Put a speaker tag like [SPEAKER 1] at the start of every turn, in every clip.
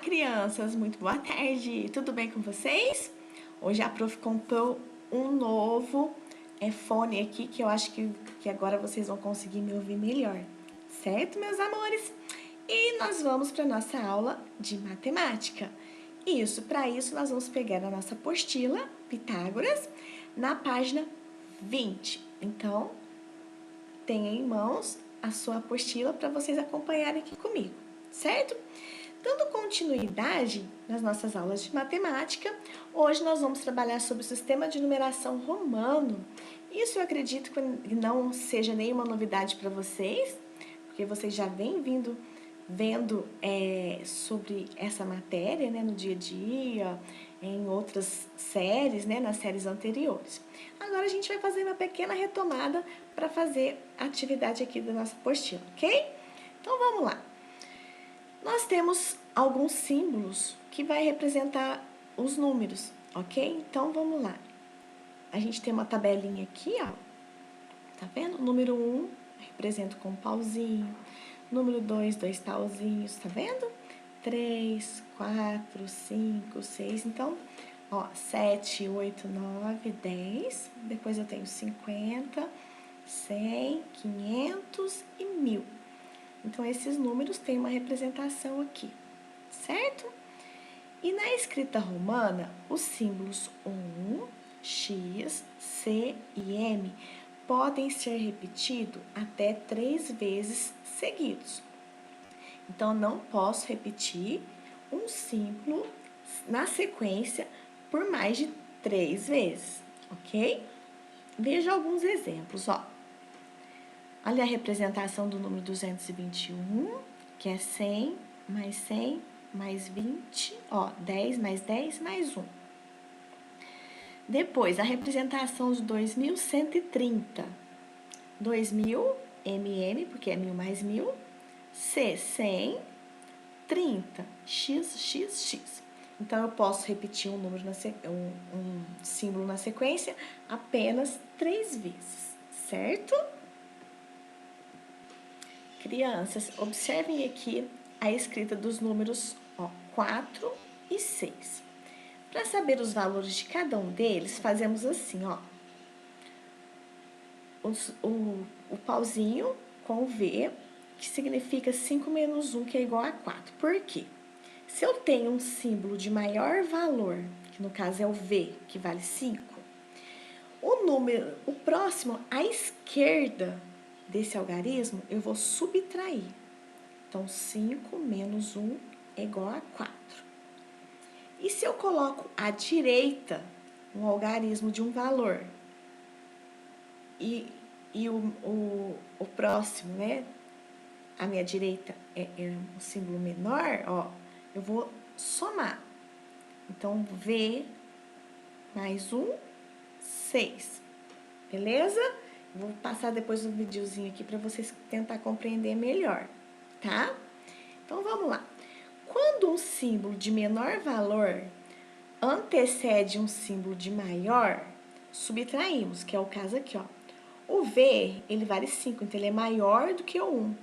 [SPEAKER 1] Crianças, muito boa tarde, tudo bem com vocês? Hoje a prof comprou um novo fone aqui que eu acho que agora vocês vão conseguir me ouvir melhor, certo, meus amores? E nós vamos para nossa aula de matemática. Para isso nós vamos pegar a nossa apostila Pitágoras na página 20. Então, tenha em mãos a sua apostila para vocês acompanharem aqui comigo, certo? Dando continuidade nas nossas aulas de matemática, hoje nós vamos trabalhar sobre o sistema de numeração romano. Isso eu acredito que não seja nenhuma novidade para vocês, porque vocês já vêm vendo sobre essa matéria, né, no dia a dia, em outras séries, né, nas séries anteriores. Agora a gente vai fazer uma pequena retomada para fazer a atividade aqui da nossa apostila, ok? Então vamos lá. Nós temos alguns símbolos que vai representar os números, ok? Então, vamos lá. A gente tem uma tabelinha aqui, ó. Tá vendo? O número 1 representa com um pauzinho. Número 2, 2 pauzinhos, tá vendo? 3, 4, 5, 6. Então, ó, 7, 8, 9, 10. Depois eu tenho 50, 100, 500 e 1000. Então, esses números têm uma representação aqui, certo? E na escrita romana, os símbolos 1, X, C e M podem ser repetidos até 3 vezes seguidos. Então, não posso repetir um símbolo na sequência por mais de 3 vezes, ok? Veja alguns exemplos, ó. Olha a representação do número 221, que é 100 mais 20, ó, 10 mais 10 mais 1. Depois, a representação de 2130. 2000, porque é 1000 mais 1000. C, 100, 30, x. Então, eu posso repetir um símbolo na sequência apenas 3 vezes, certo? Crianças, observem aqui a escrita dos números 4 e 6. Para saber os valores de cada um deles, fazemos assim, ó. O pauzinho com o V, que significa 5 menos 1, que é igual a 4. Por quê? Se eu tenho um símbolo de maior valor, que no caso é o V, que vale 5, o próximo à esquerda desse algarismo, eu vou subtrair. Então, 5 menos 1 é igual a 4. E se eu coloco à direita um algarismo de um valor e o próximo, né, à minha direita é um símbolo menor, ó, eu vou somar. Então, V mais 1, 6. Beleza? Vou passar depois um videozinho aqui para vocês tentar compreender melhor, tá? Então, vamos lá. Quando um símbolo de menor valor antecede um símbolo de maior, subtraímos, que é o caso aqui, ó. O V, ele vale 5, então ele é maior do que o 1.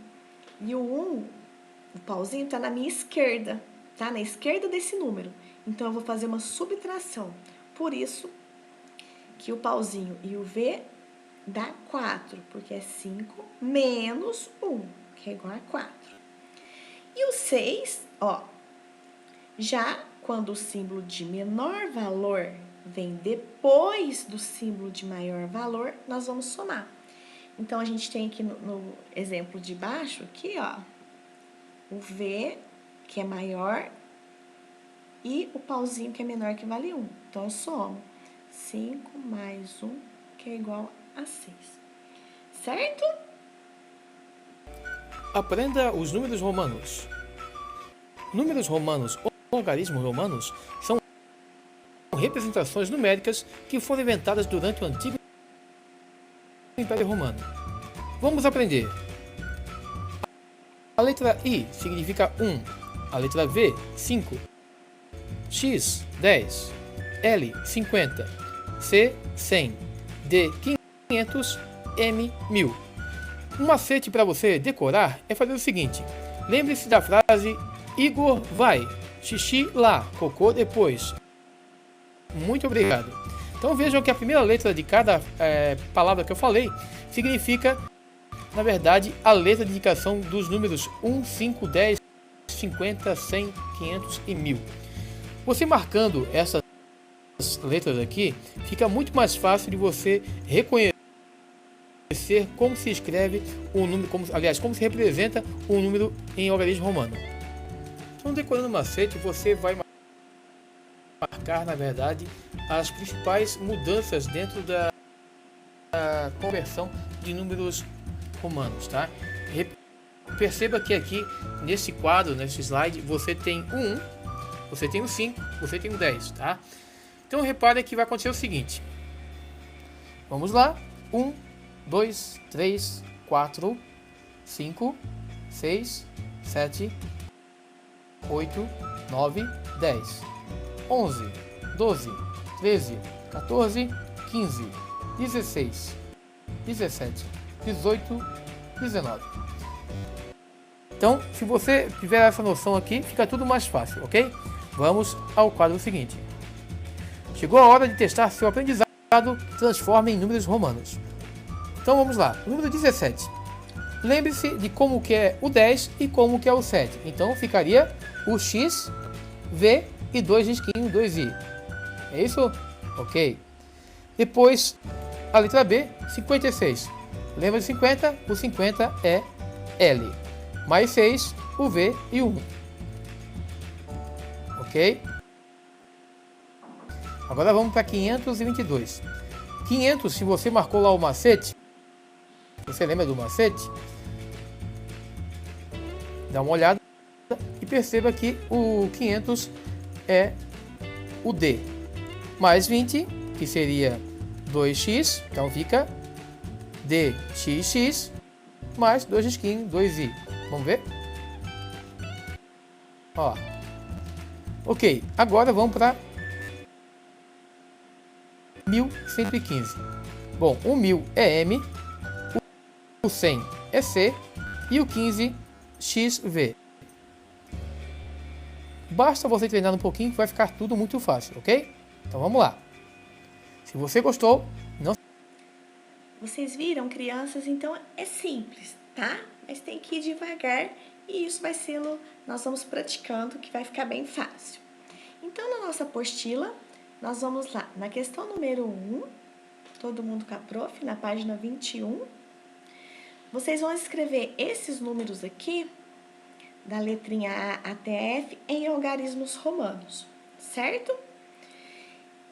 [SPEAKER 1] E o 1, o pauzinho, tá na minha esquerda, tá? Na esquerda desse número. Então, eu vou fazer uma subtração. Por isso que o pauzinho e o V dá 4, porque é 5 menos 1, que é igual a 4. E o 6, ó, já quando o símbolo de menor valor vem depois do símbolo de maior valor, nós vamos somar. Então, a gente tem aqui no exemplo de baixo, aqui, ó, o V, que é maior, e o pauzinho, que é menor, que vale 1. Então, eu somo 5 mais 1, que é igual a 6. Certo?
[SPEAKER 2] Aprenda os números romanos. Números romanos ou logaritmos romanos são representações numéricas que foram inventadas durante o antigo Império Romano. Vamos aprender. A letra I significa 1, a letra V, 5, X, 10, L, 50, C, 100, D, 500, M, 1000. Um macete para você decorar é fazer o seguinte: lembre-se da frase Igor vai. Xixi lá, cocô depois. Muito obrigado. Então vejam que a primeira letra de cada palavra que eu falei significa, na verdade, a letra de indicação dos números 1, 5, 10, 50, 100, 500 e 1000. Você marcando essas letras aqui, fica muito mais fácil de você reconhecer como se escreve um número, como se representa um número em algarismo romano. Então, decorando o macete, você vai marcar, na verdade, as principais mudanças dentro da conversão de números romanos, tá? Perceba que aqui, nesse quadro, nesse slide, você tem o 1, você tem o 5, você tem o 10, tá? Então, repare que vai acontecer o seguinte. Vamos lá. 1, 2, 3, 4, 5, 6, 7, 8, 9, 10, 11, 12, 13, 14, 15, 16, 17, 18, 19. Então, se você tiver essa noção aqui, fica tudo mais fácil, ok? Vamos ao quadro seguinte. Chegou a hora de testar seu aprendizado, transforma em números romanos. Então vamos lá, o número 17. Lembre-se de como que é o 10 e como que é o 7. Então ficaria o X, V e 2 risquinhos, 2I. É isso? Ok. Depois, a letra B, 56. Lembra de 50? O 50 é L. Mais 6, o V e o 1. Ok? Agora vamos para 522. 500, se você marcou lá o macete, você lembra do macete? Dá uma olhada e perceba que o 500 é o D. Mais 20, que seria 2x, então fica DXX, mais 2 risquinhos, 2i. Vamos ver? Ó. Ok, agora vamos para 1115. Bom, o 1000 é M, o 100 é C e o 15 XV. Basta você treinar um pouquinho que vai ficar tudo muito fácil, ok? Então vamos lá. Se você gostou, não...
[SPEAKER 1] Vocês viram, crianças? Então é simples, tá? Mas tem que ir devagar e isso vai ser, nós vamos praticando que vai ficar bem fácil. Então, na nossa apostila, nós vamos lá, na questão número 1, todo mundo com a prof, na página 21, vocês vão escrever esses números aqui, da letrinha A até F, em algarismos romanos, certo?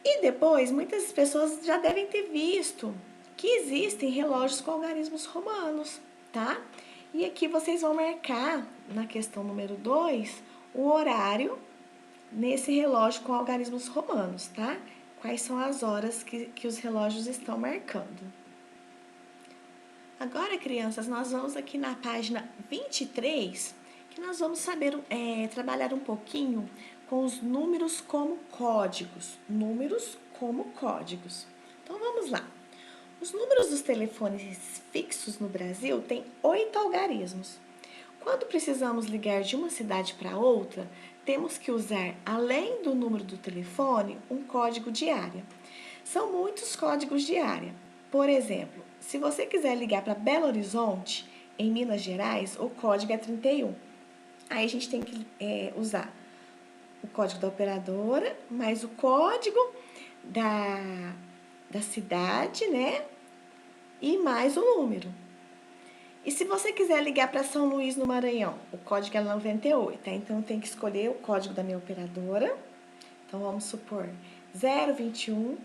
[SPEAKER 1] E depois, muitas pessoas já devem ter visto que existem relógios com algarismos romanos, tá? E aqui vocês vão marcar, na questão número 2, o horário nesse relógio com algarismos romanos, tá? Quais são as horas que os relógios estão marcando. Agora, crianças, nós vamos aqui na página 23, que nós vamos trabalhar um pouquinho com os números como códigos. Números como códigos. Então, vamos lá. Os números dos telefones fixos no Brasil têm 8 algarismos. Quando precisamos ligar de uma cidade para outra, temos que usar, além do número do telefone, um código de área. São muitos códigos de área. Por exemplo, se você quiser ligar para Belo Horizonte, em Minas Gerais, o código é 31. Aí a gente tem que usar o código da operadora, mais o código da cidade, né? E mais o número. E se você quiser ligar para São Luís, no Maranhão, o código é 98, tá? Então, tem que escolher o código da minha operadora. Então, vamos supor 021,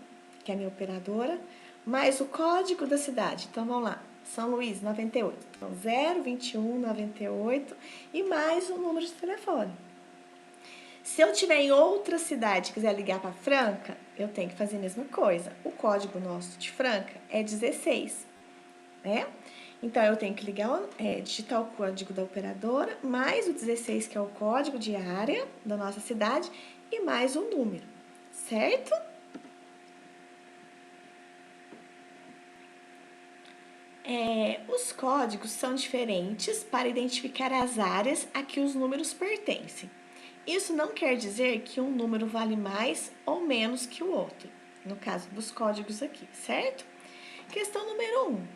[SPEAKER 1] que é a minha operadora, mais o código da cidade. Então, vamos lá, São Luís, 98. Então, 021, 98 e mais o número de telefone. Se eu tiver em outra cidade e quiser ligar para Franca, eu tenho que fazer a mesma coisa. O código nosso de Franca é 16, né? Então, eu tenho que digitar o código da operadora, mais o 16, que é o código de área da nossa cidade, e mais um número, certo? Os códigos são diferentes para identificar as áreas a que os números pertencem. Isso não quer dizer que um número vale mais ou menos que o outro, no caso dos códigos aqui, certo? Questão número 1.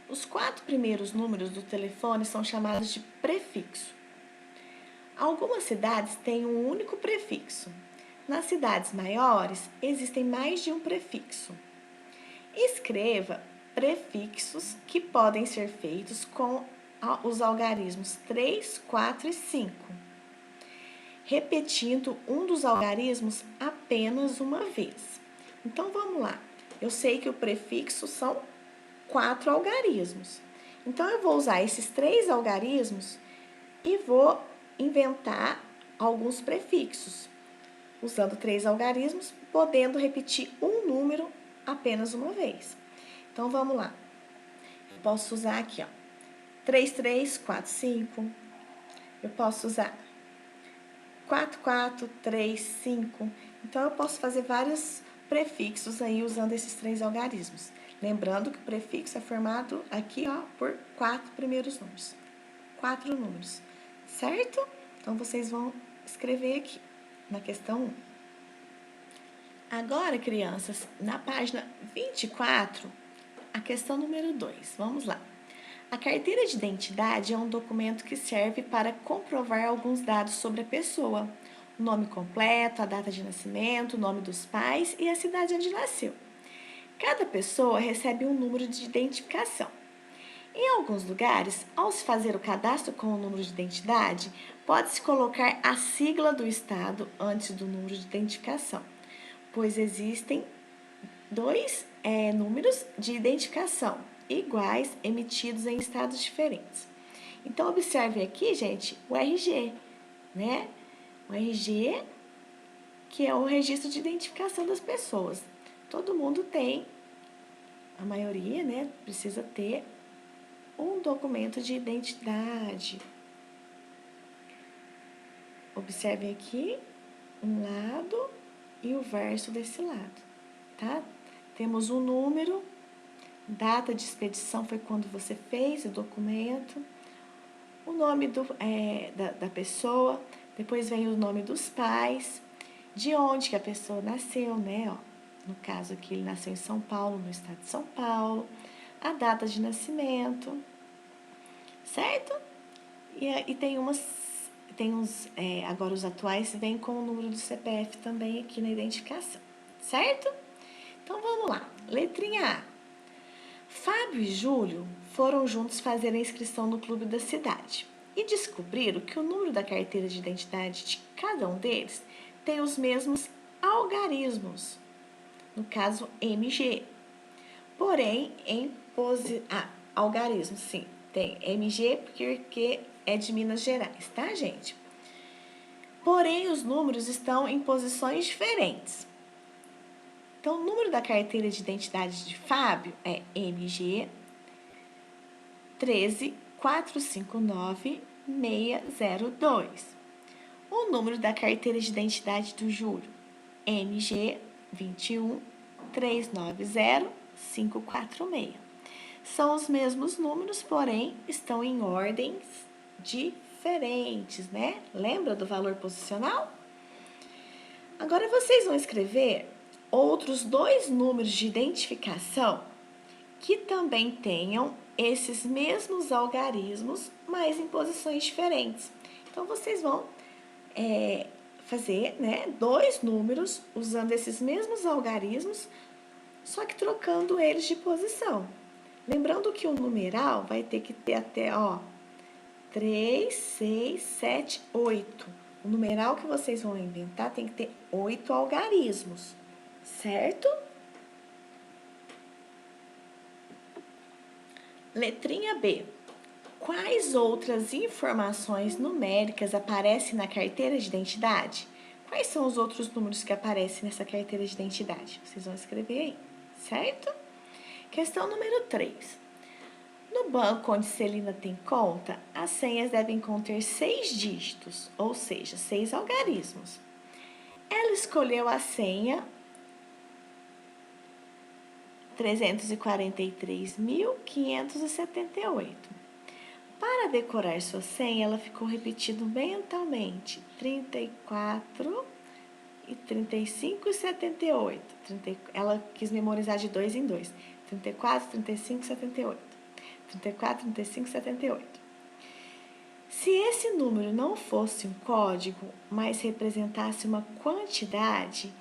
[SPEAKER 1] Os 4 primeiros números do telefone são chamados de prefixo. Algumas cidades têm um único prefixo. Nas cidades maiores, existem mais de um prefixo. Escreva prefixos que podem ser feitos com os algarismos 3, 4 e 5, repetindo um dos algarismos apenas uma vez. Então, vamos lá. Eu sei que o prefixo são 4 algarismos. Então, eu vou usar esses 3 algarismos e vou inventar alguns prefixos, usando 3 algarismos, podendo repetir um número apenas uma vez. Então, vamos lá. Eu posso usar aqui, ó, 3, 3, 4, 5. Eu posso usar 4, 4, 3, 5. Então, eu posso fazer vários prefixos aí usando esses 3 algarismos. Lembrando que o prefixo é formado aqui, ó, por 4 primeiros números. 4 números, certo? Então, vocês vão escrever aqui, na questão 1. Agora, crianças, na página 24, a questão número 2. Vamos lá. A carteira de identidade é um documento que serve para comprovar alguns dados sobre a pessoa. O nome completo, a data de nascimento, o nome dos pais e a cidade onde nasceu. Cada pessoa recebe um número de identificação. Em alguns lugares, ao se fazer o cadastro com o número de identidade, pode-se colocar a sigla do estado antes do número de identificação, pois existem dois números de identificação iguais emitidos em estados diferentes. Então, observe aqui, gente, o RG, né? O RG, que é o registro de identificação das pessoas. Todo mundo tem, a maioria, né, precisa ter um documento de identidade. Observem aqui um lado e o verso desse lado, tá? Temos um número, data de expedição foi quando você fez o documento, o nome da pessoa, depois vem o nome dos pais, de onde que a pessoa nasceu, né? Ó, no caso aqui, ele nasceu em São Paulo, no estado de São Paulo, a data de nascimento, certo? E tem uns, agora os atuais, vem com o número do CPF também aqui na identificação, certo? Então, vamos lá. Letrinha A. Fábio e Júlio foram juntos fazer a inscrição no clube da cidade e descobriram que o número da carteira de identidade de cada um deles tem os mesmos algarismos, no caso MG. Porém, algarismos, sim, tem MG porque é de Minas Gerais, tá, gente? Porém, os números estão em posições diferentes. Então, o número da carteira de identidade de Fábio é MG 13459-602. O número da carteira de identidade do Júlio, MG 21-390-546. São os mesmos números, porém, estão em ordens diferentes, né? Lembra do valor posicional? Agora, vocês vão escrever outros 2 números de identificação que também tenham esses mesmos algarismos, mas em posições diferentes. Então, vocês vão fazer, né, 2 números usando esses mesmos algarismos, só que trocando eles de posição. Lembrando que o numeral vai ter que ter até, ó, 3, 6, 7, 8. O numeral que vocês vão inventar tem que ter 8 algarismos, certo? Letrinha B. Quais outras informações numéricas aparecem na carteira de identidade? Quais são os outros números que aparecem nessa carteira de identidade? Vocês vão escrever aí, certo? Questão número 3. No banco onde Celina tem conta, as senhas devem conter 6 dígitos, ou seja, 6 algarismos. Ela escolheu a senha 343.578. Para decorar sua senha, ela ficou repetindo mentalmente 34 e 35 e 78. Ela quis memorizar de 2 em 2. 34, 35 e 78. 34, 35 e 78. Se esse número não fosse um código, mas representasse uma quantidade,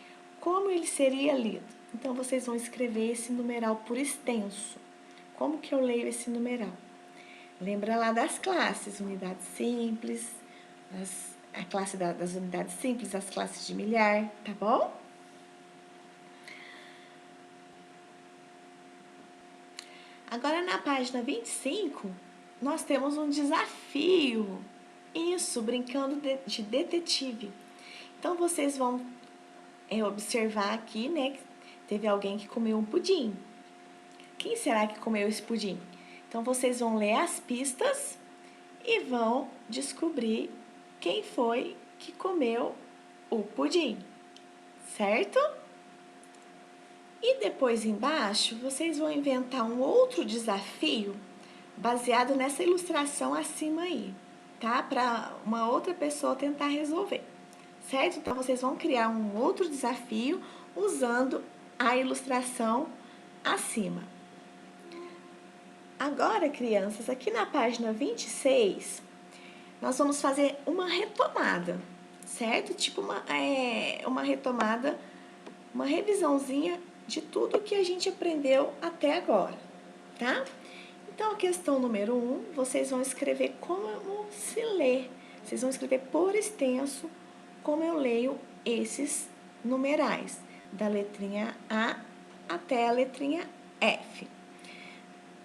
[SPEAKER 1] como ele seria lido? Então, vocês vão escrever esse numeral por extenso. Como que eu leio esse numeral? Lembra lá das classes, unidades simples, a classe das unidades simples, as classes de milhar, tá bom? Agora, na página 25, nós temos um desafio. Isso, brincando de detetive. Então, vocês vão observar aqui, né, que teve alguém que comeu um pudim. Quem será que comeu esse pudim? Então, vocês vão ler as pistas e vão descobrir quem foi que comeu o pudim, certo? E depois embaixo, vocês vão inventar um outro desafio baseado nessa ilustração acima aí, tá? Para uma outra pessoa tentar resolver, certo? Então, vocês vão criar um outro desafio usando a ilustração acima. Agora, crianças, aqui na página 26, nós vamos fazer uma retomada, certo? Tipo uma retomada, uma revisãozinha de tudo que a gente aprendeu até agora, tá? Então, a questão número 1, vocês vão escrever como se lê. Vocês vão escrever por extenso como eu leio esses numerais, da letrinha A até a letrinha F.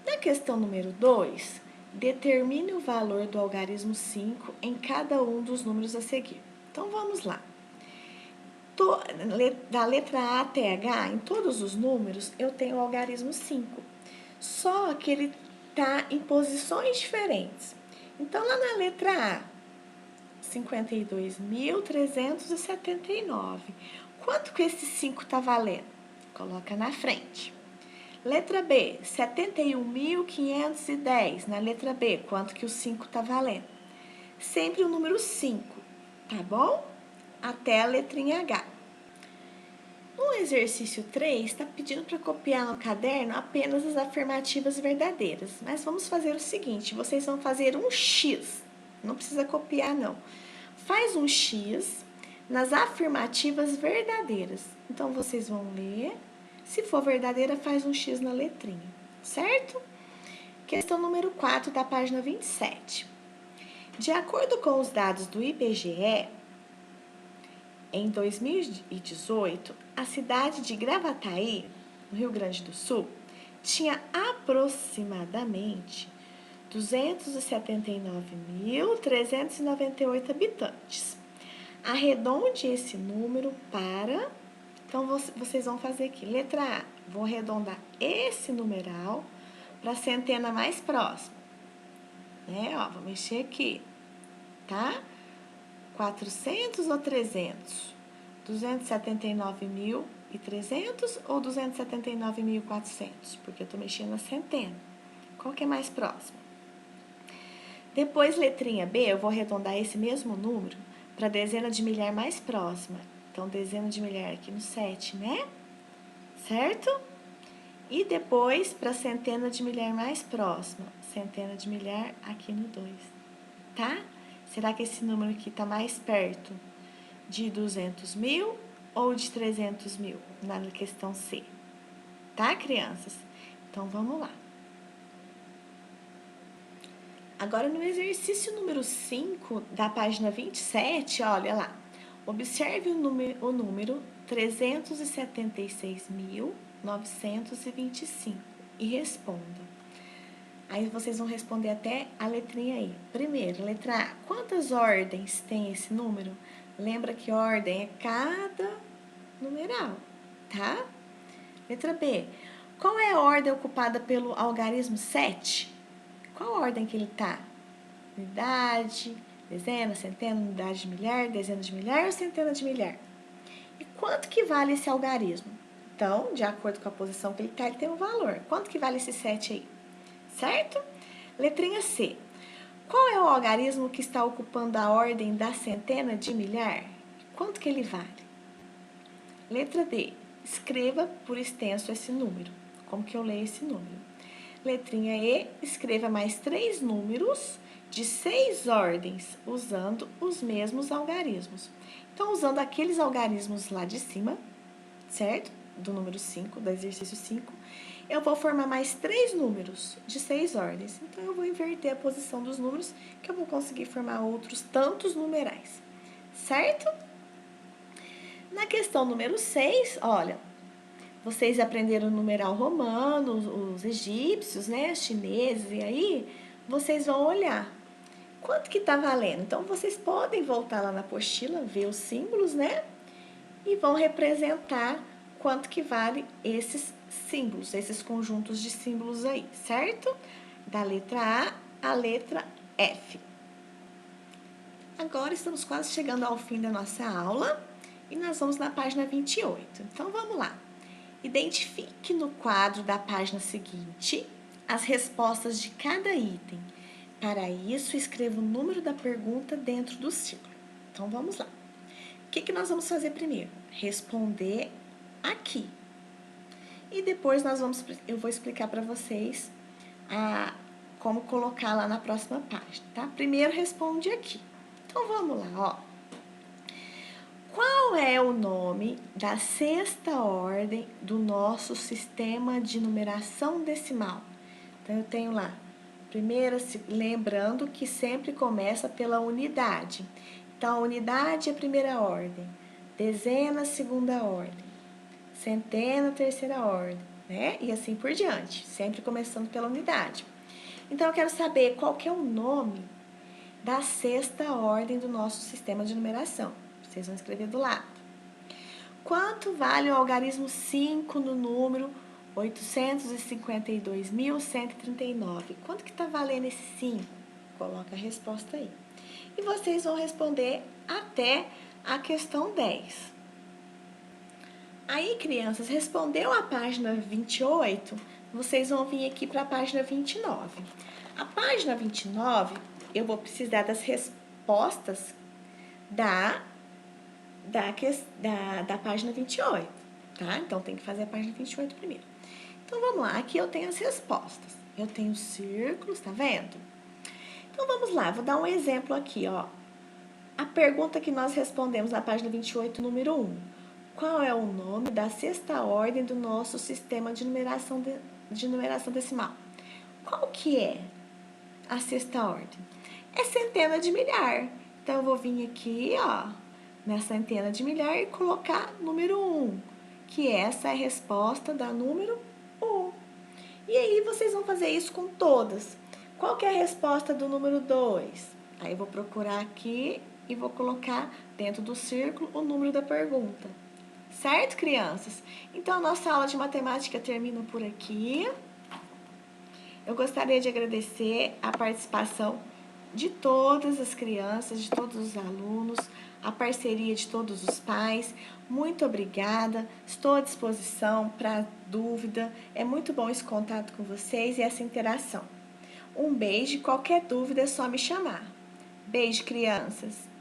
[SPEAKER 1] Na questão número 2, determine o valor do algarismo 5 em cada um dos números a seguir. Então, vamos lá. Da letra A até H, em todos os números, eu tenho o algarismo 5. Só que ele está em posições diferentes. Então, lá na letra A, 52.379. Quanto que esse 5 está valendo? Coloca na frente. Letra B, 71.510. Na letra B, quanto que o 5 está valendo? Sempre o número 5, tá bom? Até a letrinha H. No exercício 3, está pedindo para copiar no caderno apenas as afirmativas verdadeiras. Mas vamos fazer o seguinte, vocês vão fazer um X. Não precisa copiar, não. Faz um X nas afirmativas verdadeiras. Então, vocês vão ler. Se for verdadeira, faz um X na letrinha, certo? Questão número 4 da página 27. De acordo com os dados do IBGE, em 2018, a cidade de Gravataí, no Rio Grande do Sul, tinha aproximadamente 279.398 habitantes. Arredonde esse número para... Então, vocês vão fazer aqui. Letra A, vou arredondar esse numeral para a centena mais próxima. Né? Ó, vou mexer aqui, tá? 400 ou 300? 279.300 ou 279.400? Porque eu estou mexendo na centena. Qual que é mais próximo? Depois, letrinha B, eu vou arredondar esse mesmo número para a dezena de milhar mais próxima. Então, dezena de milhar aqui no 7, né? Certo? E depois, para a centena de milhar mais próxima, centena de milhar aqui no 2, tá? Será que esse número aqui está mais perto de 200.000 ou de 300.000 na questão C? Tá, crianças? Então, vamos lá. Agora, no exercício número 5 da página 27, olha lá. Observe o número 376.925 e responda. Aí, vocês vão responder até a letrinha aí. Primeiro, letra A. Quantas ordens tem esse número? Lembra que ordem é cada numeral, tá? Letra B. Qual é a ordem ocupada pelo algarismo 7? Qual ordem que ele tá? Unidade, dezena, centena, unidade de milhar, dezena de milhar ou centena de milhar? E quanto que vale esse algarismo? Então, de acordo com a posição que ele tá, ele tem um valor. Quanto que vale esse 7 aí? Certo? Letrinha C. Qual é o algarismo que está ocupando a ordem da centena de milhar? Quanto que ele vale? Letra D. Escreva por extenso esse número. Como que eu leio esse número? Letrinha E. Escreva mais 3 números de 6 ordens, usando os mesmos algarismos. Então, usando aqueles algarismos lá de cima, certo? Do número 5, do exercício 5, eu vou formar mais 3 números de 6 ordens. Então, eu vou inverter a posição dos números, que eu vou conseguir formar outros tantos numerais, certo? Na questão número 6, olha, vocês aprenderam o numeral romano, os egípcios, né, os chineses, e aí vocês vão olhar quanto que tá valendo. Então, vocês podem voltar lá na apostila, ver os símbolos, né, e vão representar quanto que vale esses símbolos, esses conjuntos de símbolos aí, certo? Da letra A à letra F. Agora estamos quase chegando ao fim da nossa aula e nós vamos na página 28. Então, vamos lá. Identifique no quadro da página seguinte as respostas de cada item. Para isso, escreva o número da pergunta dentro do círculo. Então, vamos lá. O que nós vamos fazer primeiro? Responder aqui. E depois eu vou explicar para vocês como colocar lá na próxima página, tá? Primeiro, responde aqui. Então, vamos lá, ó. Qual é o nome da sexta ordem do nosso sistema de numeração decimal? Então, eu tenho lá, primeira, lembrando que sempre começa pela unidade. Então, a unidade é a primeira ordem, dezena, segunda ordem, centena, terceira ordem, né? E assim por diante, sempre começando pela unidade. Então, eu quero saber qual que é o nome da sexta ordem do nosso sistema de numeração. Vocês vão escrever do lado. Quanto vale o algarismo 5 no número 852.139? Quanto que está valendo esse 5? Coloca a resposta aí. E vocês vão responder até a questão 10. Aí, crianças, respondeu a página 28, vocês vão vir aqui para a página 29. A página 29, eu vou precisar das respostas da página 28, tá? Então, tem que fazer a página 28 primeiro. Então, vamos lá. Aqui eu tenho as respostas. Eu tenho círculos, tá vendo? Então, vamos lá. Vou dar um exemplo aqui, ó. A pergunta que nós respondemos na página 28, número 1. Qual é o nome da sexta ordem do nosso sistema de numeração decimal? Qual que é a sexta ordem? É centena de milhar. Então, eu vou vir aqui, ó, nessa centena de milhar e colocar número 1, que essa é a resposta da número 1. E aí, vocês vão fazer isso com todas. Qual que é a resposta do número 2? Aí, eu vou procurar aqui e vou colocar dentro do círculo o número da pergunta. Certo, crianças? Então, a nossa aula de matemática termina por aqui. Eu gostaria de agradecer a participação de todas as crianças, de todos os alunos, a parceria de todos os pais. Muito obrigada, estou à disposição para dúvida. É muito bom esse contato com vocês e essa interação. Um beijo, qualquer dúvida é só me chamar. Beijo, crianças!